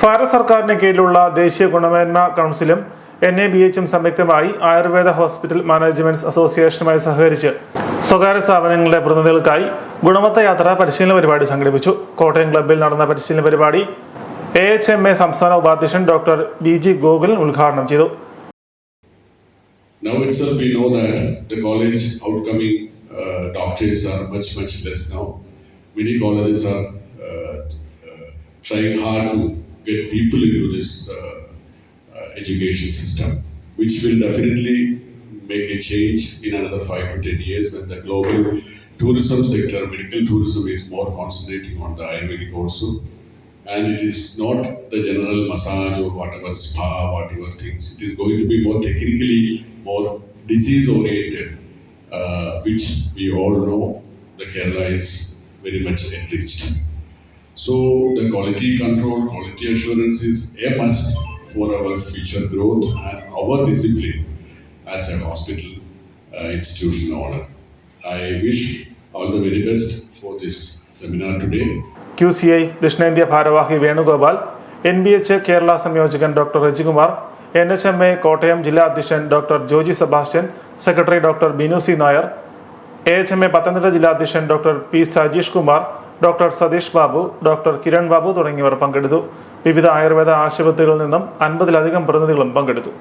ഭാരത സർക്കാരിന് കീഴിലുള്ള ദേശീയ ഗുണമേന്മ കൗൺസിലും NABH സംയുക്തമായി ആയുർവേദ ഹോസ്പിറ്റൽ മാനേജ്മെന്റ് അസോസിയേഷനുമായി സഹകരിച്ച് സ്വകാര്യ സ്ഥാപനങ്ങളുടെ പ്രതിനിധികൾക്കായി ഗുണമത്ത യാത്ര പരിശീലന പരിപാടി സംഘടിപ്പിച്ചു. കോട്ടയം ക്ലബ്ബിൽ നടന്ന പരിശീലന പരിപാടി AHMA സംസ്ഥാന ഉപാധ്യക്ഷൻ ഡോക്ടർ DG ഗോകുൽ ഉദ്ഘാടനം ചെയ്തു. Now itself we know that the college outcoming doctors are much less now. Many colleges are trying hard to get people into this education system, which will definitely make a change in another 5 to 10 years when the global tourism sector, medical tourism is more concentrating on the Ayurvedic also. And it is not the general massage or whatever spa, whatever things. It is going to be more technically, more disease oriented, which we all know the Kerala is very much enriched. So the quality control, quality assurance is a must for our future growth and our discipline as a hospital institution owner. I wish all the very best for this seminar today. QCI ദക്ഷിണേന്ത്യ ഭാരവാഹി Venugopal, NBH Kerala സംയോജകൻ doctor Rajikumar, NHMA Kottayam ജില്ലാ അധ്യക്ഷൻ doctor Joji Sebastian, secretary doctor Binu C Nair, AHMA Pathanamthitta ജില്ലാ അധ്യക്ഷൻ doctor P Sajeesh Kumar, doctor Satheesh Babu, doctor Kiran Babu തുടങ്ങിയവർ പങ്കെടുത്തു. വിവിധ ആയുർവേദ ആശുപത്രികളിൽ നിന്നും 50-ലധികം പ്രതിനിധികളും പങ്കെടുത്തു.